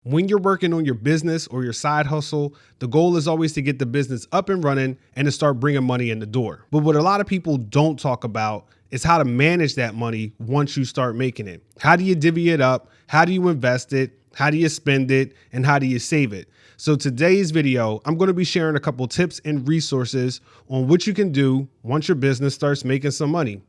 When you're working on your business or your side hustle, the goal is always to get the business up and running and to start bringing money in the door. But what a lot of people don't talk about is how to manage that money once you start making it. How do you divvy it up? How do you invest it? How do you spend it? And how do you save it? So today's video, I'm going to be sharing a couple tips and resources on what you can do once your business starts making some money.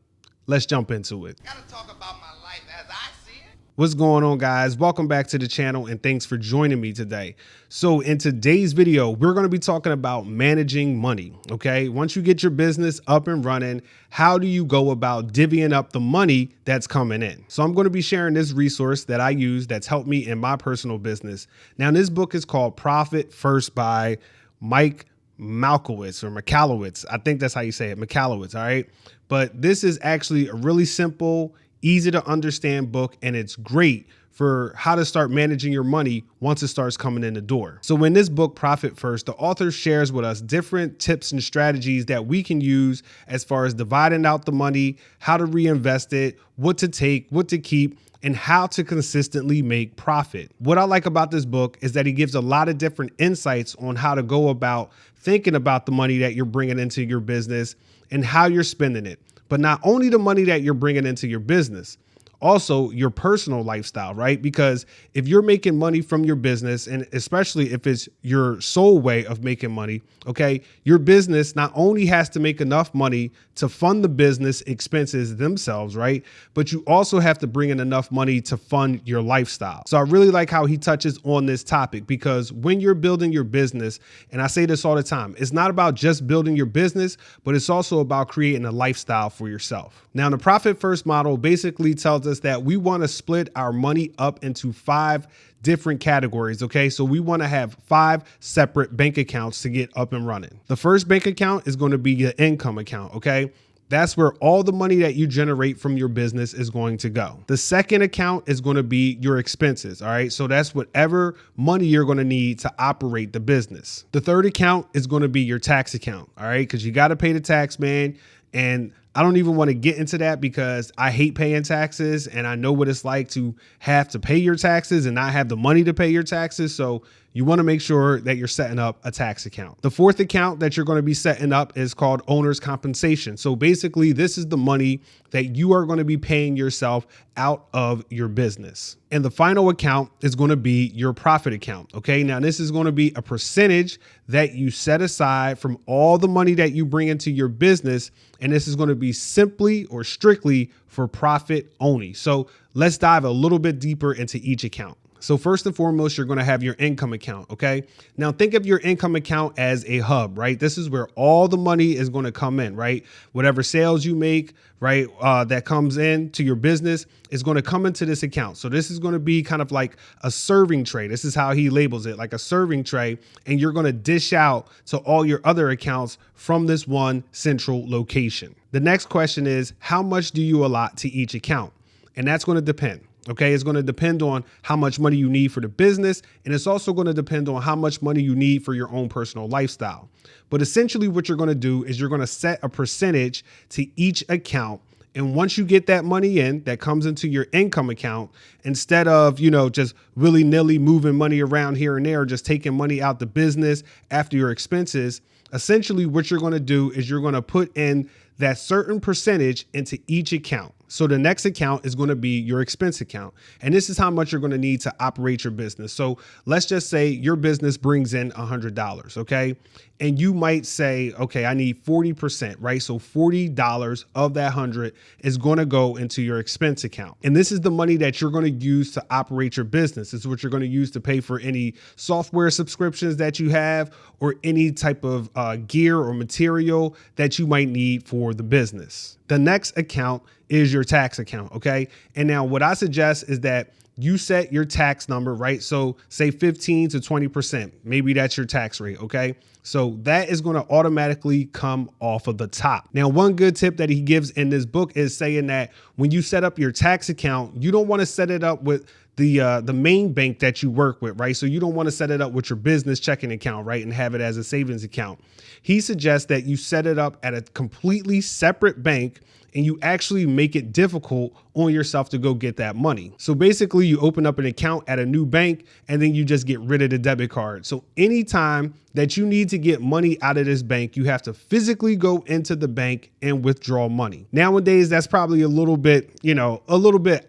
Let's jump into it. Gotta talk about my life as I see it. What's going on, guys? Welcome back to the channel and thanks for joining me today. So in today's video, we're going to be talking about managing money. Okay. Once you get your business up and running, how do you go about divvying up the money that's coming in? So I'm going to be sharing this resource that I use that's helped me in my personal business. Now, this book is called Profit First by Malkowitz or Malkowitz. I think that's how you say it, Malkowitz. All right. But this is actually a really simple, easy to understand book, and it's great for how to start managing your money once it starts coming in the door. So in this book, Profit First, the author shares with us different tips and strategies that we can use as far as dividing out the money, how to reinvest it, what to take, what to keep, and how to consistently make profit. What I like about this book is that he gives a lot of different insights on how to go about thinking about the money that you're bringing into your business and how you're spending it. But not only the money that you're bringing into your business, also your personal lifestyle, right? Because if you're making money from your business, and especially if it's your sole way of making money, okay, your business not only has to make enough money to fund the business expenses themselves, right? But you also have to bring in enough money to fund your lifestyle. So I really like how he touches on this topic, because when you're building your business, and I say this all the time, it's not about just building your business, but it's also about creating a lifestyle for yourself. Now, the Profit First model basically tells us that we want to split our money up into 5 different categories. Okay. So we want to have 5 separate bank accounts to get up and running. The first bank account is going to be your income account. Okay. That's where all the money that you generate from your business is going to go. The second account is going to be your expenses. All right. So that's whatever money you're going to need to operate the business. The third account is going to be your tax account. All right. Because you got to pay the tax, man. And I don't even want to get into that because I hate paying taxes, and I know what it's like to have to pay your taxes and not have the money to pay your taxes. So you want to make sure that you're setting up a tax account. The fourth account that you're going to be setting up is called owner's compensation. So basically, this is the money that you are going to be paying yourself out of your business. And the final account is going to be your profit account. Okay. Now, this is going to be a percentage that you set aside from all the money that you bring into your business. And this is going to be simply or strictly for profit only. So let's dive a little bit deeper into each account. So first and foremost, you're going to have your income account. Okay. Now think of your income account as a hub, right? This is where all the money is going to come in, right? Whatever sales you make, right, that comes in to your business is going to come into this account. So this is going to be kind of like a serving tray. This is how he labels it, like a serving tray. And you're going to dish out to all your other accounts from this one central location. The next question is, how much do you allot to each account? And that's going to depend. Okay, it's going to depend on how much money you need for the business. And it's also going to depend on how much money you need for your own personal lifestyle. But essentially what you're going to do is you're going to set a percentage to each account. And once you get that money in that comes into your income account, instead of, just willy-nilly moving money around here and there, just taking money out the business after your expenses, essentially what you're going to do is you're going to put in that certain percentage into each account. So the next account is going to be your expense account. And this is how much you're going to need to operate your business. So let's just say your business brings in $100. Okay. And you might say, okay, I need 40%, right? So $40 of that 100 is going to go into your expense account. And this is the money that you're going to use to operate your business. This is what you're going to use to pay for any software subscriptions that you have or any type of gear or material that you might need for the business. The next account is your tax account. Okay. And now what I suggest is that you set your tax number, right? So say 15 to 20%, maybe that's your tax rate. Okay. So that is going to automatically come off of the top. Now, one good tip that he gives in this book is saying that when you set up your tax account, you don't want to set it up with the main bank that you work with, right? So you don't want to set it up with your business checking account, right? And have it as a savings account. He suggests that you set it up at a completely separate bank and you actually make it difficult on yourself to go get that money. So basically you open up an account at a new bank and then you just get rid of the debit card. So anytime that you need to get money out of this bank, you have to physically go into the bank and withdraw money. Nowadays, that's probably a little bit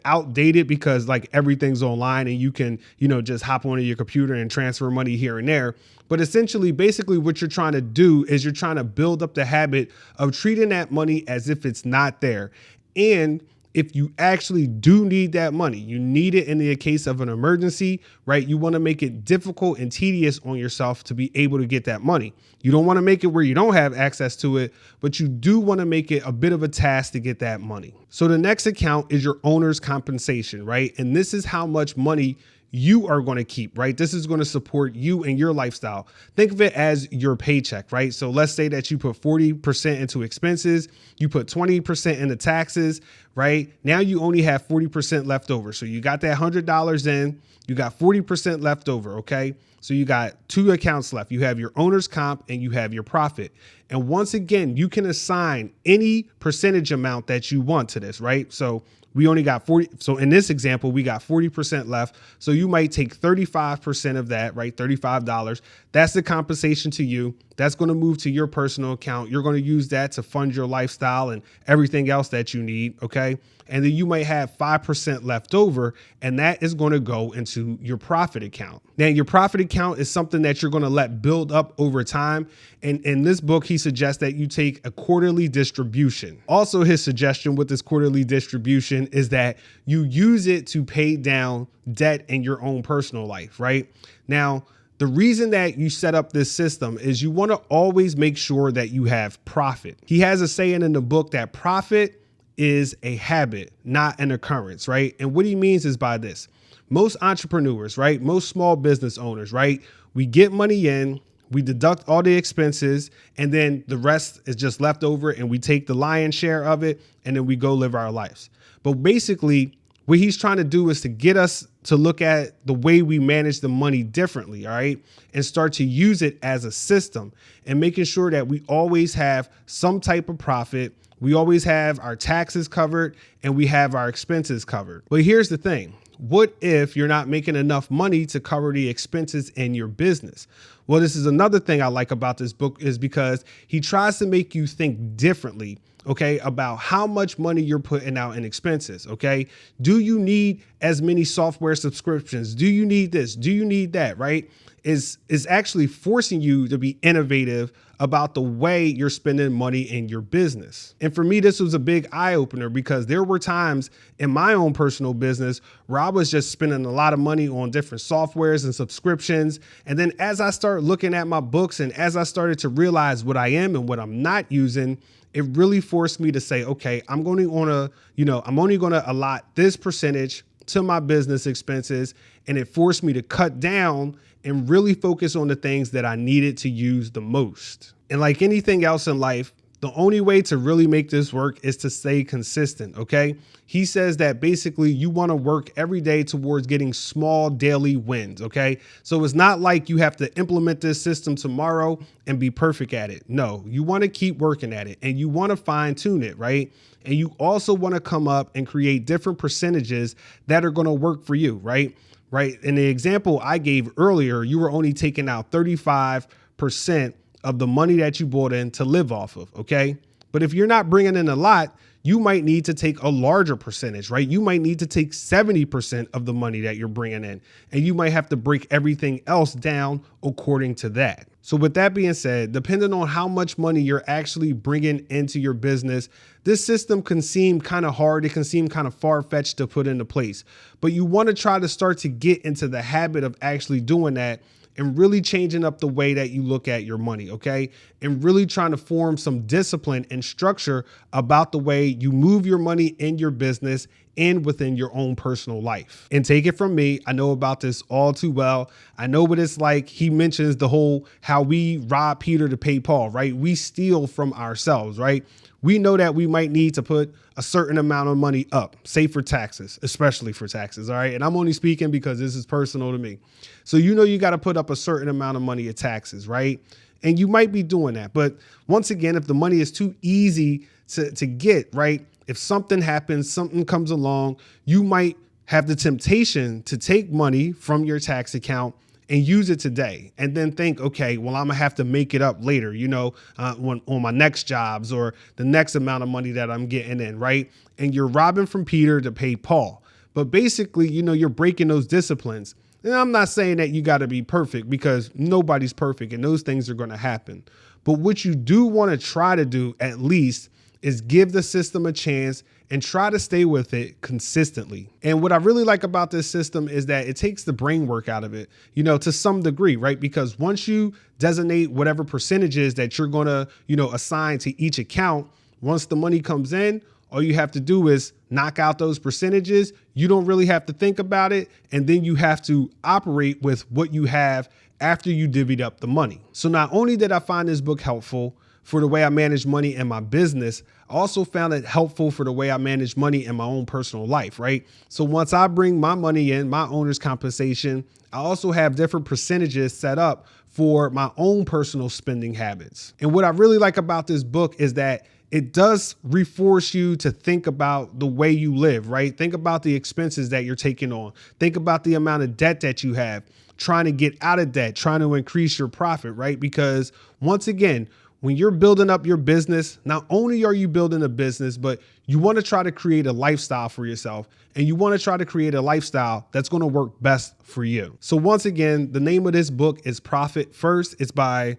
outdated because like everything's online and you can, just hop onto your computer and transfer money here and there. But essentially, basically what you're trying to do is you're trying to build up the habit of treating that money as if it's not there. And if you actually do need that money, you need it in the case of an emergency, right? You want to make it difficult and tedious on yourself to be able to get that money. You don't want to make it where you don't have access to it, but you do want to make it a bit of a task to get that money. So the next account is your owner's compensation, right? And this is how much money you are going to keep, right? This is going to support you and your lifestyle. Think of it as your paycheck, right? So let's say that you put 40% into expenses, you put 20% into taxes, right? Now you only have 40% left over. So you got that $100 in, you got 40% left over, okay? So you got two accounts left. You have your owner's comp and you have your profit. And once again, you can assign any percentage amount that you want to this, right? So we only got 40. So in this example, we got 40% left. So you might take 35% of that, right? $35. That's the compensation to you. That's going to move to your personal account. You're going to use that to fund your lifestyle and everything else that you need. Okay. And then you might have 5% left over, and that is going to go into your profit account. Now, your profit account is something that you're going to let build up over time. And in this book, he suggests that you take a quarterly distribution. Also, his suggestion with this quarterly distribution is that you use it to pay down debt in your own personal life, right? Now, the reason that you set up this system is you want to always make sure that you have profit. He has a saying in the book that profit is a habit, not an occurrence, right? And what he means is by this, most entrepreneurs, right? Most small business owners, right? We get money in, we deduct all the expenses, and then the rest is just left over and we take the lion's share of it and then we go live our lives. But basically, what he's trying to do is to get us to look at the way we manage the money differently, all right? And start to use it as a system and making sure that we always have some type of profit. We always have our taxes covered and we have our expenses covered. But here's the thing. What if you're not making enough money to cover the expenses in your business? Well, this is another thing I like about this book is because he tries to make you think differently, okay, about how much money you're putting out in expenses, okay? Do you need as many software subscriptions? Do you need this? Do you need that, right? Is actually forcing you to be innovative about the way you're spending money in your business. And for me, this was a big eye opener because there were times in my own personal business where I was just spending a lot of money on different softwares and subscriptions. And then as I started looking at my books and as I started to realize what I am and what I'm not using, it really forced me to say, okay, I'm only going to allot this percentage to my business expenses. And it forced me to cut down and really focus on the things that I needed to use the most. And like anything else in life, the only way to really make this work is to stay consistent, okay? He says that basically you want to work every day towards getting small daily wins, okay? So it's not like you have to implement this system tomorrow and be perfect at it. No, you want to keep working at it and you want to fine tune it, right? And you also want to come up and create different percentages that are going to work for you, right? Right. In the example I gave earlier, you were only taking out 35% of the money that you brought in to live off of. OK, but if you're not bringing in a lot, you might need to take a larger percentage, right? You might need to take 70% of the money that you're bringing in, and you might have to break everything else down according to that. So with that being said, depending on how much money you're actually bringing into your business, this system can seem kind of hard. It can seem kind of far-fetched to put into place, but you want to try to start to get into the habit of actually doing that and really changing up the way that you look at your money, okay? And really trying to form some discipline and structure about the way you move your money in your business and within your own personal life. And take it from me, I know about this all too well. I know what it's like. He mentions the whole how we rob Peter to pay Paul, right? We steal from ourselves, right? We know that we might need to put a certain amount of money up, say for taxes, especially for taxes, all right? And I'm only speaking because this is personal to me. So you know you got to put up a certain amount of money at taxes, right? And you might be doing that. But once again, if the money is too easy to get, right, if something happens, something comes along, you might have the temptation to take money from your tax account and use it today and then think, okay, well, I'm gonna have to make it up later, when on my next jobs or the next amount of money that I'm getting in, right? And you're robbing from Peter to pay Paul. But basically, you're breaking those disciplines. And I'm not saying that you got to be perfect, because nobody's perfect and those things are going to happen. But what you do want to try to do at least is give the system a chance and try to stay with it consistently. And what I really like about this system is that it takes the brain work out of it, to some degree, right? Because once you designate whatever percentages that you're going to, assign to each account, once the money comes in, all you have to do is knock out those percentages. You don't really have to think about it. And then you have to operate with what you have after you divvied up the money. So not only did I find this book helpful for the way I manage money in my business, I also found it helpful for the way I manage money in my own personal life, right? So once I bring my money in, my owner's compensation, I also have different percentages set up for my own personal spending habits. And what I really like about this book is that it does reforce you to think about the way you live, right? Think about the expenses that you're taking on. Think about the amount of debt that you have, trying to get out of debt, trying to increase your profit, right? Because once again, when you're building up your business, not only are you building a business, but you want to try to create a lifestyle for yourself, and you want to try to create a lifestyle that's going to work best for you. So once again, the name of this book is Profit First. It's by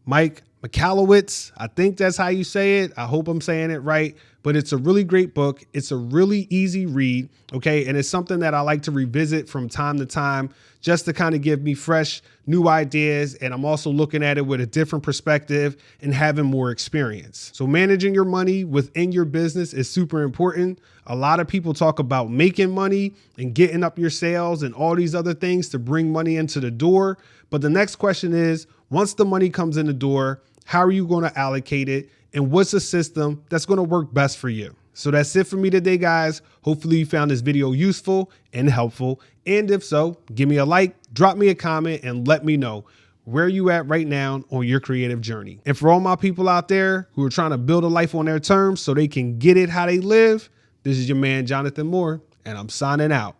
Malkowitz. I think that's how you say it. I hope I'm saying it right, but it's a really great book. It's a really easy read. Okay. And it's something that I like to revisit from time to time just to kind of give me fresh new ideas. And I'm also looking at it with a different perspective and having more experience. So managing your money within your business is super important. A lot of people talk about making money and getting up your sales and all these other things to bring money into the door. But the next question is, once the money comes in the door, how are you going to allocate it? And what's a system that's going to work best for you? So that's it for me today, guys. Hopefully you found this video useful and helpful. And if so, give me a like, drop me a comment, and let me know where you at right now on your creative journey. And for all my people out there who are trying to build a life on their terms so they can get it how they live, this is your man, Jonathan Moore, and I'm signing out.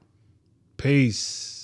Peace.